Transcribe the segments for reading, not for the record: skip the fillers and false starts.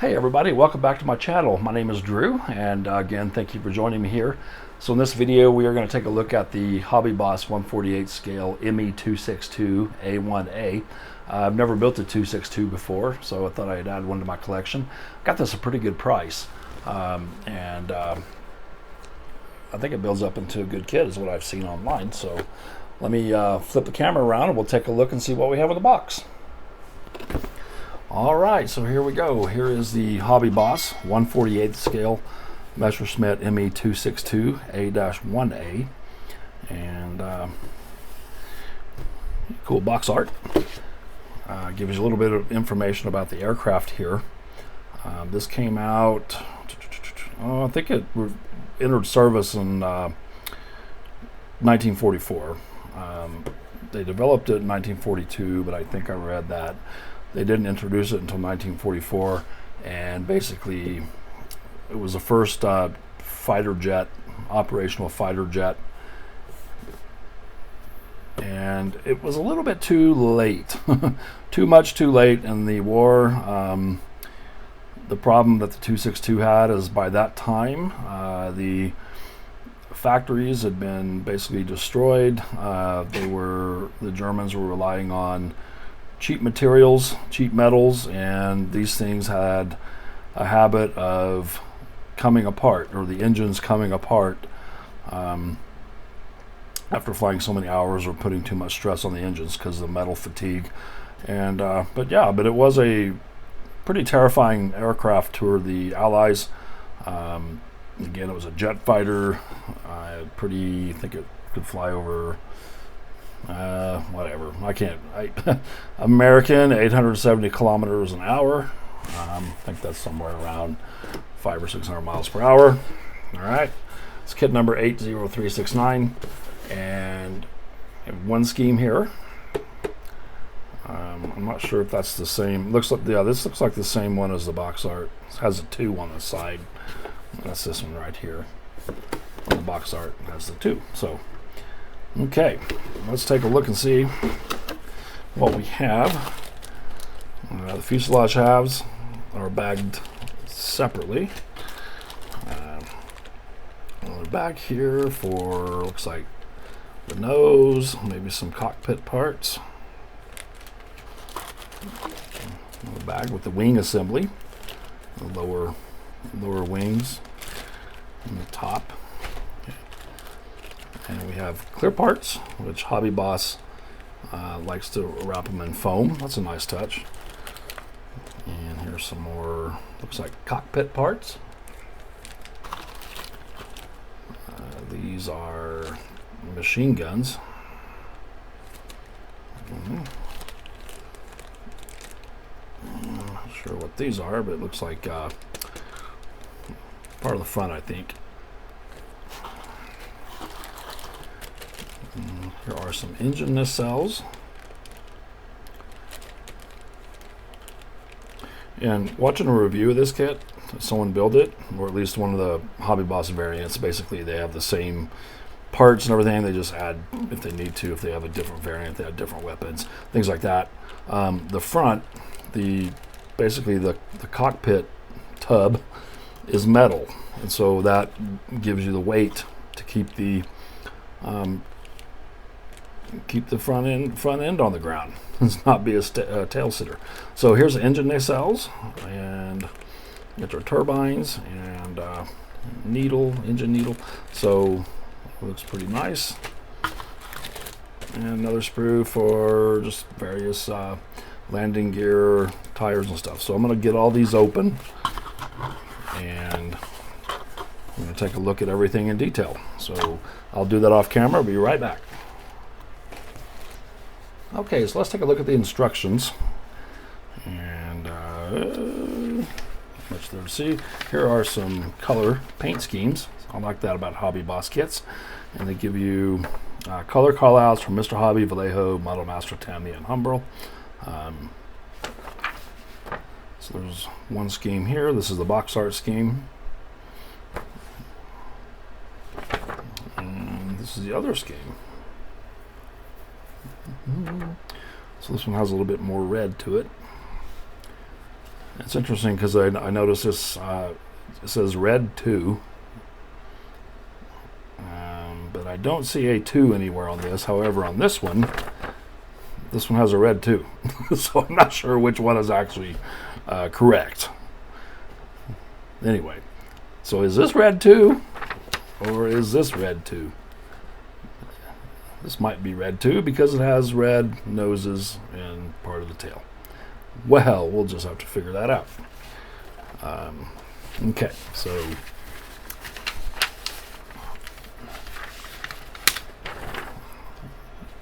Hey everybody, welcome back to my channel. My name is Drew, and again, thank you for joining me here. So in this video, we are going to take a look at the Hobby Boss 148 scale ME 262 A-1a. I've never built a 262 before, so I thought I'd add one to my collection. Got this at a pretty good price, and I think it builds up into a good kit is what I've seen online. So let me flip the camera around and we'll take a look and see what we have in the box. All right, so here we go. Here is the Hobby Boss 148th scale Messerschmitt Me 262 A-1a, and cool box art. Gives you a little bit of information about the aircraft here. This came out, I think it entered service in 1944. They developed it in 1942, but I think I read that they didn't introduce it until 1944, and basically it was the first fighter jet, operational fighter jet, and it was a little bit too late, too much too late in the war. The problem that the 262 had is by that time the factories had been basically destroyed. The Germans were relying on cheap materials, cheap metals, and these things had a habit of coming apart, or the engines coming apart after flying so many hours or putting too much stress on the engines because of the metal fatigue. And but it was a pretty terrifying aircraft to the Allies. Again, it was a jet fighter. I think it could fly over whatever, American 870 kilometers an hour. I think that's somewhere around 500 or 600 miles per hour. All right, it's kit number 80369, and I have one scheme here. I'm not sure if that's the same. Looks like, yeah, this looks like the same one as the box art. It has a 2 on the side. That's this one right here. On the box art it has the 2. So okay, let's take a look and see what we have. The fuselage halves are bagged separately. Another bag here for, looks like, the nose, maybe some cockpit parts. Another bag with the wing assembly, the lower wings and the top. And we have clear parts, which Hobby Boss likes to wrap them in foam. That's a nice touch. And here's some more, looks like cockpit parts. These are machine guns. I'm not sure what these are, but it looks like part of the front, I think. Here are some engine nacelles. And watching a review of this kit, someone built it, or at least one of the Hobby Boss variants. Basically, they have the same parts and everything. They just add, if they need to, if they have a different variant, they have different weapons, things like that. The front, basically the cockpit tub is metal, and so that gives you the weight to keep the front end on the ground. It's not be a tail sitter. So here's the engine nacelles, and get our turbines and engine needle. So it looks pretty nice. And another sprue for just various landing gear, tires and stuff. So I'm going to get all these open, and I'm going to take a look at everything in detail. So I'll do that off camera. I'll be right back. Okay, so let's take a look at the instructions, and much there to see. Here are some color paint schemes. I like that about Hobby Boss kits, and they give you color callouts from Mr. Hobby, Vallejo, Model Master, Tamiya, and Humbrol. So there's one scheme here. This is the box art scheme, and this is the other scheme. So this one has a little bit more red to it. It's interesting because I noticed this, it says red 2, but I don't see a 2 anywhere on this. However, on this one has a red 2. So I'm not sure which one is actually correct. Anyway, so is this red 2 or is this red 2? This might be red 2 because it has red noses and part of the tail. Well, we'll just have to figure that out. Okay, so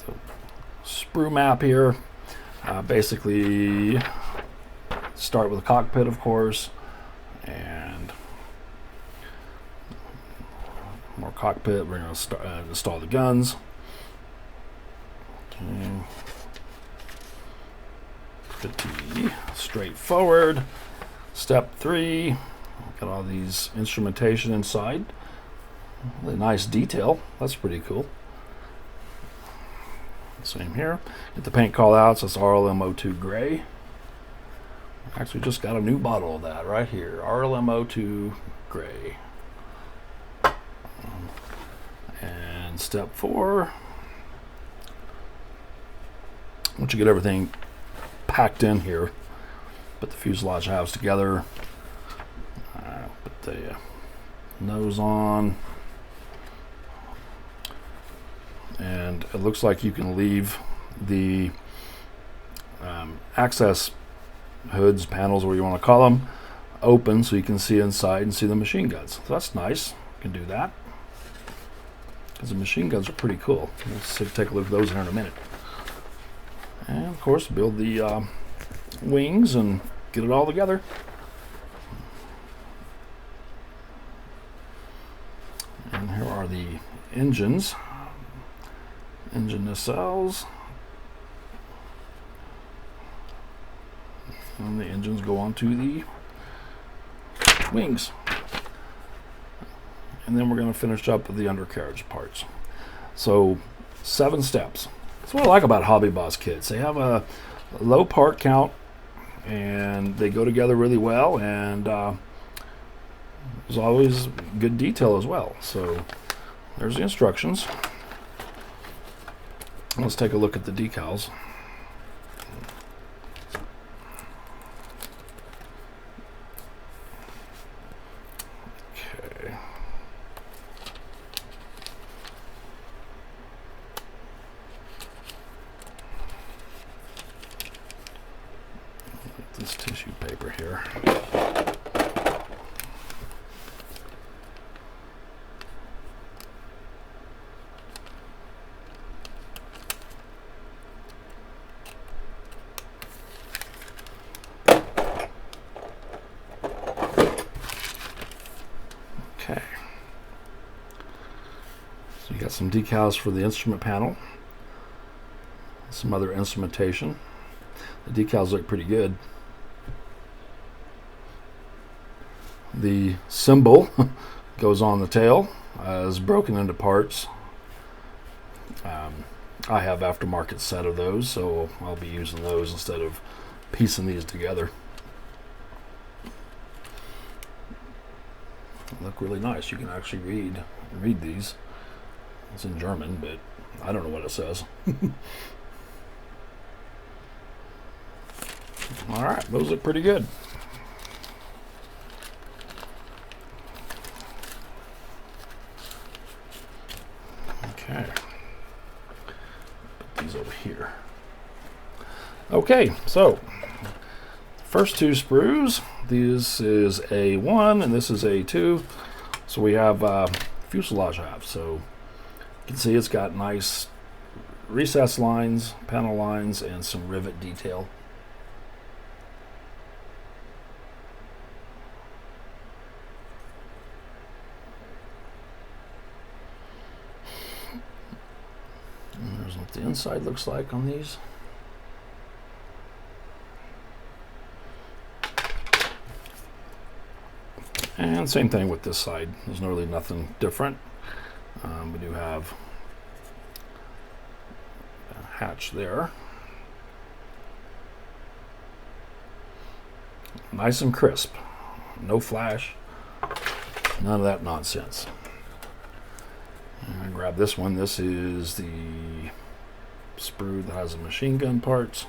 the sprue map here. Basically, start with the cockpit, of course, and more cockpit. We're going to install the guns. Okay. Pretty straightforward. Step 3, got all these instrumentation inside. Really nice detail. That's pretty cool. Same here. Get the paint call outs. That's RLM02 gray. Actually, just got a new bottle of that right here. RLM02 gray. And step 4. Once you get everything packed in here, put the fuselage halves together, put the nose on, and it looks like you can leave the access hoods, panels, whatever you want to call them, open so you can see inside and see the machine guns. So that's nice. You can do that because the machine guns are pretty cool. We'll take a look at those here in a minute. And of course, build the wings and get it all together. And here are the engines, engine nacelles, and the engines go onto the wings. And then we're going to finish up with the undercarriage parts. So 7 steps. That's what I like about Hobby Boss kits. They have a low part count and they go together really well, and there's always good detail as well. So there's the instructions. Let's take a look at the decals. Okay. This tissue paper here. Okay. So you got some decals for the instrument panel, some other instrumentation. The decals look pretty good. The symbol goes on the tail, is broken into parts. I have aftermarket set of those, so I'll be using those instead of piecing these together. They look really nice. You can actually read these. It's in German, but I don't know what it says. All right, those look pretty good. Okay, put these over here. Okay, so first 2 sprues. This is A1 and this is A2. So we have fuselage halves. So you can see it's got nice recess lines, panel lines, and some rivet detail. And there's what the inside looks like on these. And same thing with this side. There's really nothing different. We do have a hatch there. Nice and crisp. No flash. None of that nonsense. I grab this one. This is the sprue that has the machine gun parts.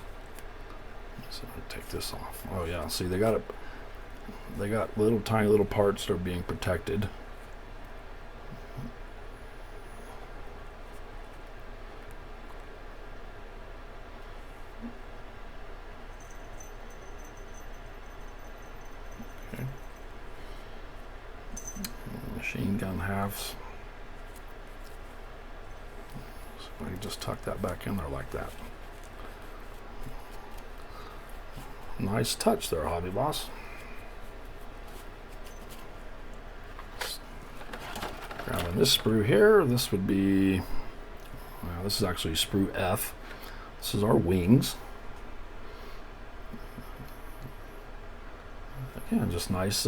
So I'll take this off. Oh yeah, see they got it. They got little tiny little parts that are being protected. Okay. Machine gun halves. So I can just tuck that back in there like that. Nice touch there, Hobby Boss. Grabbing this sprue here, this would be, well, this is actually sprue F. This is our wings. Again, just nice,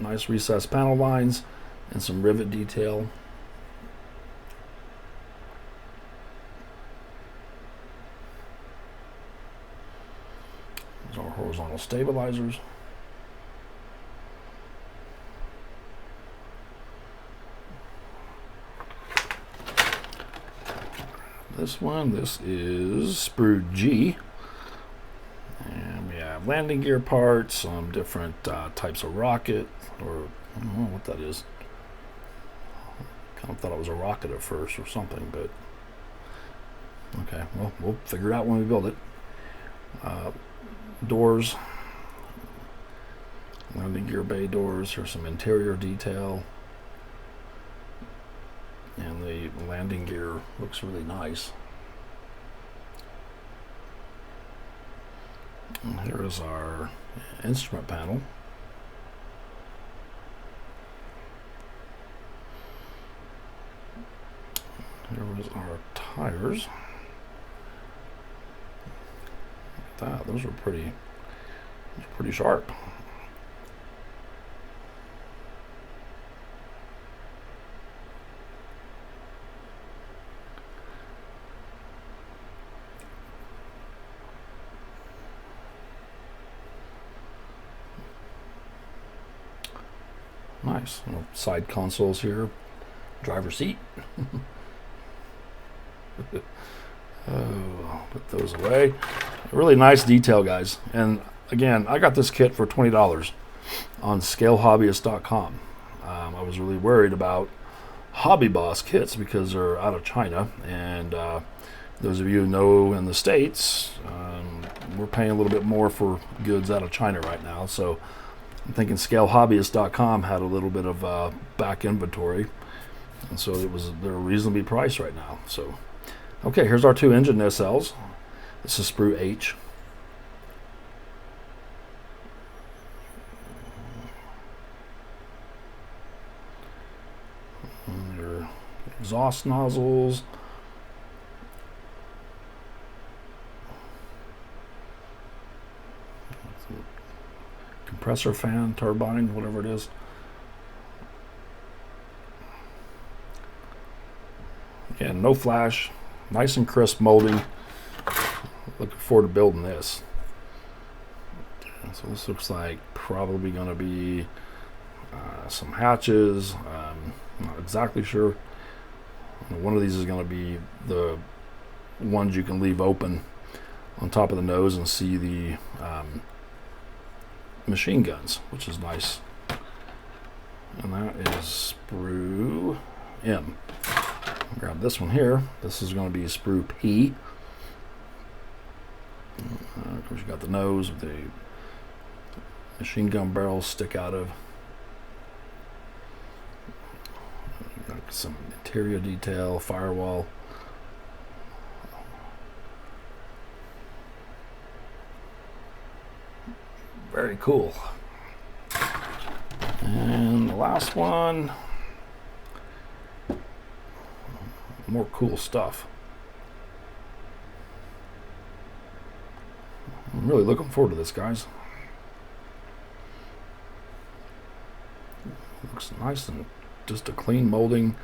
nice recessed panel lines and some rivet detail. These are horizontal stabilizers. This one, this is sprue G. And we have landing gear parts, some different types of rocket, or I don't know what that is. Kind of thought it was a rocket at first or something, but okay, well, we'll figure it out when we build it. Doors, landing gear bay doors. Here's some interior detail. And the landing gear looks really nice. And here is our instrument panel. Here is our tires. Look at that, those are pretty sharp. Nice. Little side consoles here. Driver seat. Oh, put those away. Really nice detail, guys. And again, I got this kit for $20 on scalehobbyist.com. I was really worried about Hobby Boss kits because they're out of China. And those of you who know in the States, we're paying a little bit more for goods out of China right now. So I'm thinking scalehobbyist.com had a little bit of back inventory, and so they're reasonably priced right now. So, okay, here's our two engine nacelles. This is sprue H. And your exhaust nozzles. Compressor fan, turbine, whatever it is. Again, no flash, nice and crisp molding. Looking forward to building this. So this looks like probably going to be some hatches. Not exactly sure. One of these is going to be the ones you can leave open on top of the nose and see the machine guns, which is nice. And that is sprue M. Grab this one here. This is going to be sprue P. Of course, you got the nose with the machine gun barrels stick out of. Got some interior detail, firewall. Very cool. And the last one, more cool stuff. I'm really looking forward to this, guys. Looks nice and just a clean molding,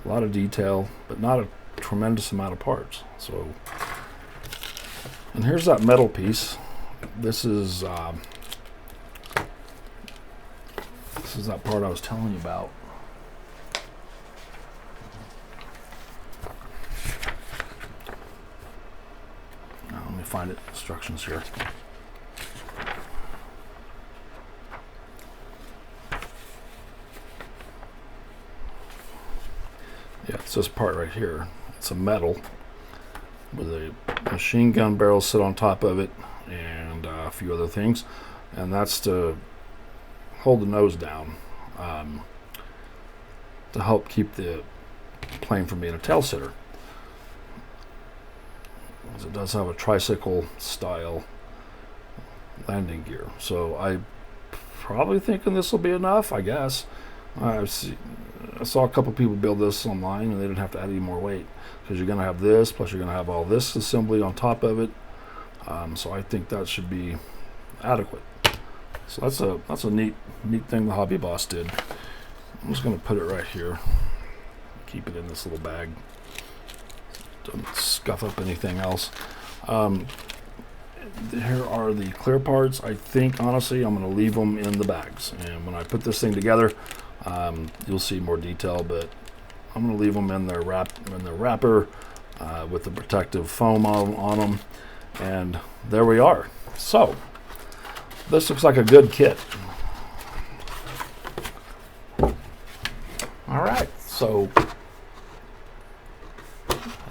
a lot of detail, but not a tremendous amount of parts. So, and here's that metal piece. This is This is that part I was telling you about. Now, let me find it. Instructions here. Yeah, it's this part right here. It's a metal with a machine gun barrel sit on top of it and a few other things. And that's to hold the nose down to help keep the plane from being a tail sitter. It does have a tricycle style landing gear. So I'm probably thinking this will be enough, I guess. I saw a couple people build this online and they didn't have to add any more weight, because you're going to have this, plus you're going to have all this assembly on top of it. So I think that should be adequate. So that's a neat thing the Hobby Boss did. I'm just going to put it right here. Keep it in this little bag. Don't scuff up anything else. Here are the clear parts. I think, honestly, I'm going to leave them in the bags. And when I put this thing together, you'll see more detail, but I'm going to leave them in their wrapper with the protective foam on them. And there we are. So this looks like a good kit. All right. So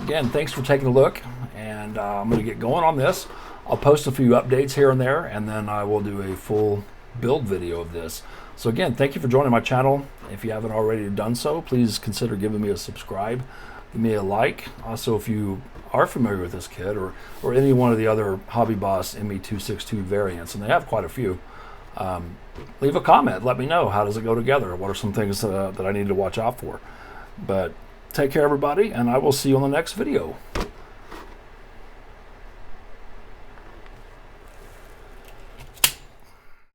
again, thanks for taking a look, and I'm going to get going on this. I'll post a few updates here and there, and then I will do a full build video of this. So again, thank you for joining my channel. If you haven't already done so, please consider giving me a subscribe, give me a like. Also, if you are familiar with this kit or any one of the other Hobby Boss ME262 variants, and they have quite a few, leave a comment. Let me know, how does it go together? What are some things that I need to watch out for? But take care, everybody, and I will see you on the next video.